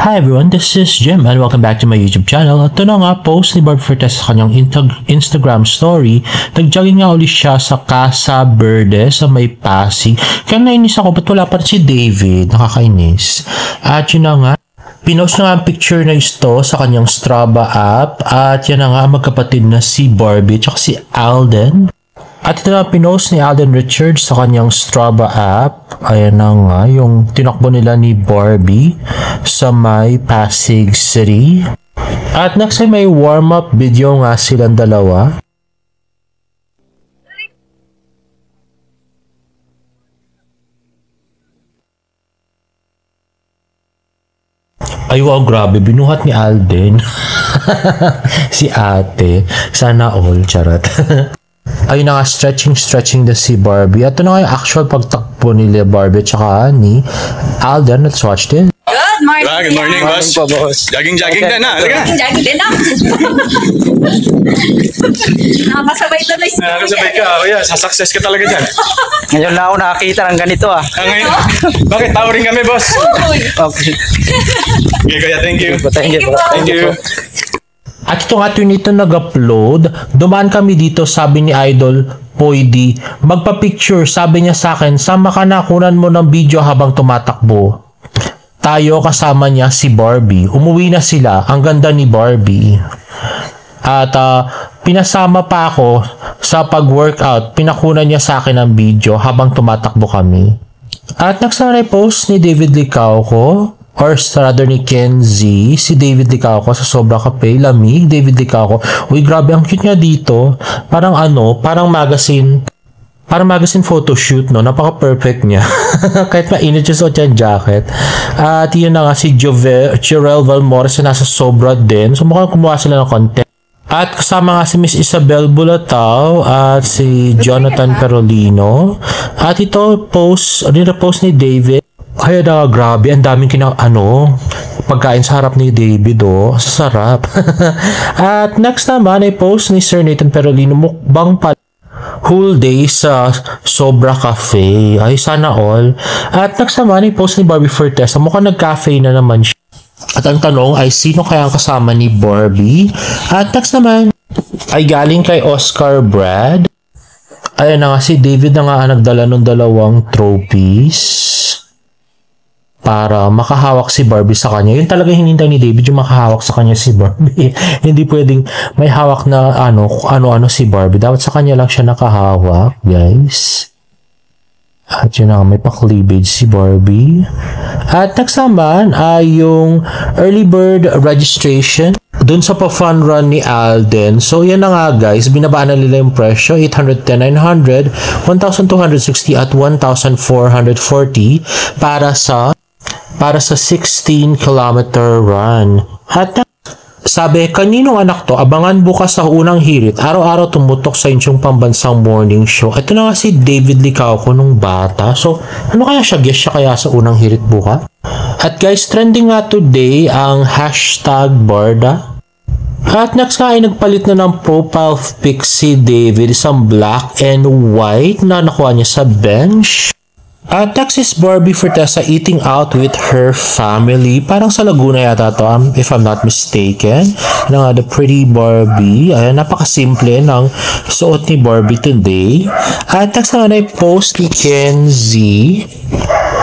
Hi everyone, this is Jim and welcome back to my YouTube channel. Ito na nga, post ni Barbie Fortes sa kanyang Instagram story. Nag-jogging nga ulit siya sa Casa Verde sa may Pasig. Kaya nainis ako, ba't wala pa si David? Nakakainis. At yun na nga, pinost na nga ang picture na ito sa kanyang Strava app. At yan na nga, magkapatid na si Barbie at si Alden. At ito na pinost ni Alden Richards sa kanyang Strava app. Ayan na nga, yung tinakbo nila ni Barbie sa may Pasig City. At next ay may warm-up video nga silang dalawa. Ay wow, grabe, binuhat ni Alden. Si ate. Sana all, charot. Ayun na nga, stretching na si Barbie. At ito na nga yung actual pagtakbo ni Barbie at saka ni Alden. Let's watch this. Good morning. Good morning, boss. Jogging okay. din na. Jogging din na. Nakakasabay tuloy si Kuya. Nakakasabay ka. Kuya, sa-success ka talaga dyan. Ngayon na ako nakakita ng ganito ah. Ngayon, bakit? Towering kami, boss. Okay. Okay, kuya, thank you. Thank you. Thank you. At ito nga, nito nag-upload, dumaan kami dito, sabi ni Idol Poydi, magpa-picture, sabi niya sa akin, sama ka na, kunan mo ng video habang tumatakbo. Tayo kasama niya si Barbie. Umuwi na sila, ang ganda ni Barbie. At pinasama pa ako sa pag-workout, pinakunan niya sa akin ang video habang tumatakbo kami. At next na post ni David Licauco, or rather ni Kenzie, si David Licauco sa Sobra Cafe, lamig, David Licauco. Uy, grabe, ang cute niya dito. Parang parang magazine photoshoot, no? Napaka-perfect niya. Kahit mainit siya suot yung jacket. At yun na nga, si Jorel Valmores na nasa Sobra din. So, mukhang kumuha sila ng content. At kasama nga si Miss Isabel Bulatao at si Jonathan Perolino. At ito, repost ni David. Ay, grabe, ang daming pagkain sa harap ni David, sarap. At next naman ay post ni Sir Nathan Perolino, mukbang pa whole day sa Sobra Cafe. Ay, sana all. At next naman ay post ni Barbie Fortes, mukhang nag-cafe na naman siya. At ang tanong ay sino kaya ang kasama ni Barbie? At next naman ay galing kay Oscar Brad. Ayan na nga, si David na nga nagdala ng 2 trophies para makahawak si Barbie sa kanya. Yun talaga hinintay ni David, yung makahawak sa kanya si Barbie. Hindi pwedeng may hawak na ano si Barbie. Dapat sa kanya lang siya nakahawak, guys. At yun na, may pa-cleavage si Barbie. At next naman ay yung early bird registration dun sa pa-fun run ni Alden. So yan na nga guys, binabaan na nila yung presyo, 810, 900, 1,260 at 1,440 para sa 16-kilometer run. At sabi, kaninong anak to? Abangan bukas sa unang hirit. Araw-araw tumutok sa inyong pambansang morning show. Ito na nga si David Licauco nung bata. So, ano kaya siya? Guess siya kaya sa unang hirit bukas? At guys, trending nga today ang #Barda. At next nga ay nagpalit na ng profile pic si David. Isang black and white na nakuha niya sa bench. At next is Barbie Fortes eating out with her family. Parang sa Laguna yata to, if I'm not mistaken. The pretty Barbie. Ayan, napakasimple ng suot ni Barbie today. At next na ay post ni Kenzie.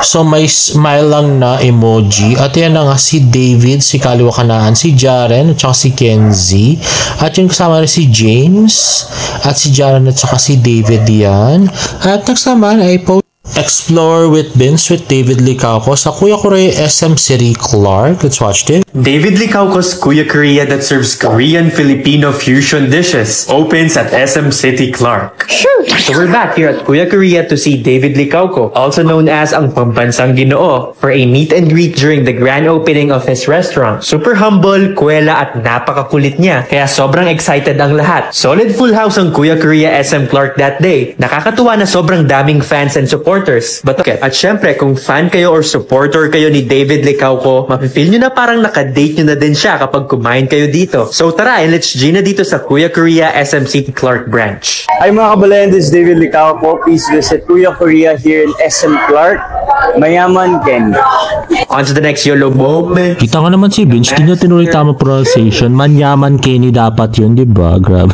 So may smile lang na emoji. At yan na nga si David, si Kaliwa Kanaan, si Jaren, at saka si Kenzie. At yung kasama rin si James, at si Jaren, at saka si David yan. At next naman ay post Explore with Vince with David Licauco sa Kuya Korea SM City, Clark. Let's watch this. David Licauco's Kuya Korea that serves Korean-Filipino fusion dishes opens at SM City, Clark. Sure. So we're back here at Kuya Korea to see David Licauco, also known as ang Pambansang Ginoo, for a meet and greet during the grand opening of his restaurant. Super humble, kuwela at napakakulit niya, kaya sobrang excited ang lahat. Solid full house ang Kuya Korea SM Clark that day. Nakakatuwa na sobrang daming fans and supporters supporters. But okay, at syempre, kung fan kayo or supporter kayo ni David Licauco, mapifeel nyo na parang nakadate nyo na din siya kapag kumain kayo dito. So tara, let's G na dito sa Kuya Korea SMC Clark branch. Hi mga kababayan, this is David Licauco. Please visit Kuya Korea here in SM Clark, Mayaman, Kenya. On to the next YOLO moment. Kita nga naman si Vince, di niya tinuloy tama pronunciation. Manyaman Kenny dapat yun, di ba? Grab.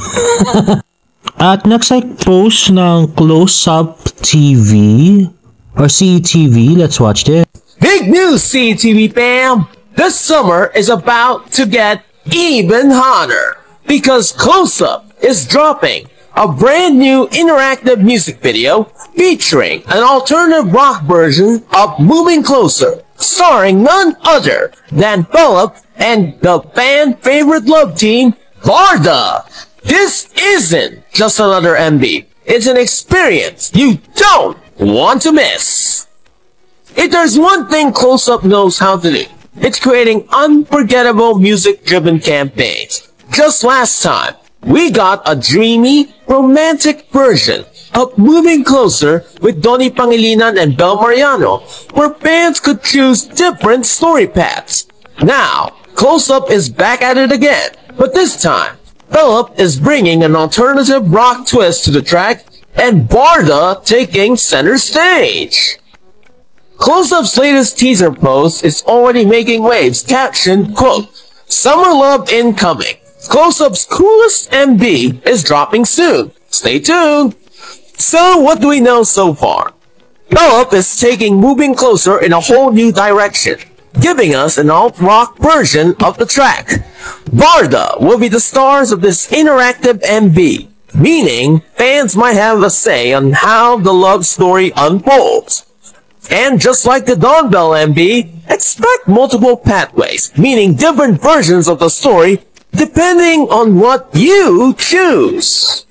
At next ay post ng Close Up TV or CTV. Let's watch this. Big news, CTV fam! This summer is about to get even hotter because Close Up is dropping a brand new interactive music video featuring an alternative rock version of Moving Closer, starring none other than Philip and the fan favorite love team, Varda. This isn't just another MV. It's an experience you don't want to miss. If there's one thing Close Up knows how to do, it's creating unforgettable music-driven campaigns. Just last time, we got a dreamy, romantic version of Moving Closer with Donnie Pangilinan and Bel Mariano, where fans could choose different story paths. Now, Close Up is back at it again, but this time, Philip is bringing an alternative rock twist to the track, and Varda taking center stage. Close Up's latest teaser post is already making waves, captioned, quote, "Summer Love Incoming. Close Up's coolest MV is dropping soon. Stay tuned." So, what do we know so far? Philip is taking Moving Closer in a whole new direction, giving us an alt-rock version of the track. Varda will be the stars of this interactive MV, meaning fans might have a say on how the love story unfolds. And just like the Dawn Bell MV, expect multiple pathways, meaning different versions of the story depending on what you choose.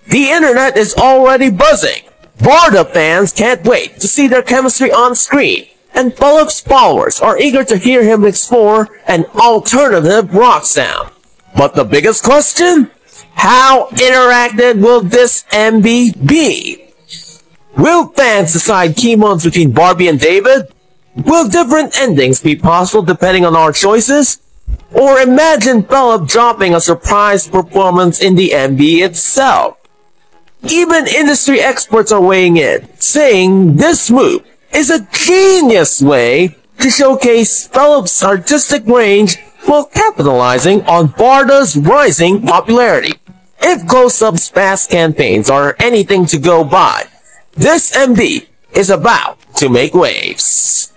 The internet is already buzzing. Varda fans can't wait to see their chemistry on screen, and Philip's followers are eager to hear him explore an alternative rock sound. But the biggest question? How interactive will this MV be? Will fans decide key moments between Barbie and David? Will different endings be possible depending on our choices? Or imagine Philip dropping a surprise performance in the MV itself. Even industry experts are weighing in, saying this move is a genius way to showcase Philip's artistic range while capitalizing on Varda's rising popularity. If Close Up's past campaigns are anything to go by, this MV is about to make waves.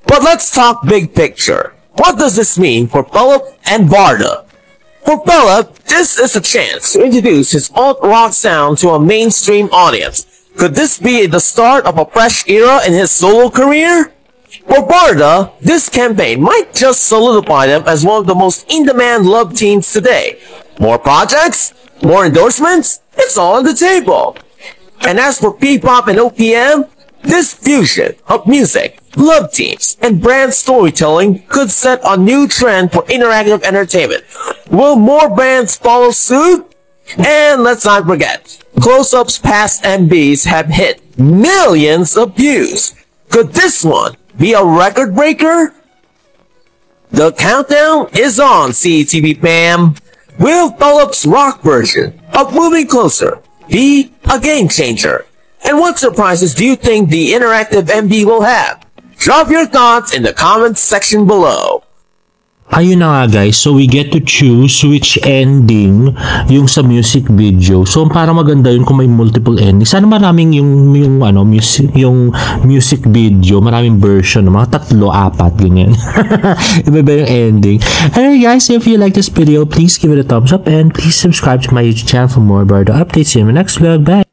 But let's talk big picture. What does this mean for Philip and Varda? For Philip, this is a chance to introduce his alt-rock sound to a mainstream audience. Could this be the start of a fresh era in his solo career? For Varda, this campaign might just solidify them as one of the most in-demand love teams today. More projects? More endorsements? It's all on the table. And as for P-pop and OPM, this fusion of music, love teams, and brand storytelling could set a new trend for interactive entertainment. Will more bands follow suit? And let's not forget, Close Up's past MVs have hit millions of views. Could this one be a record breaker? The countdown is on, CTV fam. Will Philip's rock version of Moving Closer be a game changer? And what surprises do you think the interactive MV will have? Drop your thoughts in the comments section below. Ayun na nga guys, so we get to choose which ending yung sa music video. So para maganda yun kung may multiple endings. Sana maraming yung music video, maraming version, mga 3, 4 ganyan. Iba-iba yung ending. Anyway guys, if you like this video, please give it a thumbs up and please subscribe to my YouTube channel for more Varda updates. See you in my next vlog. Bye!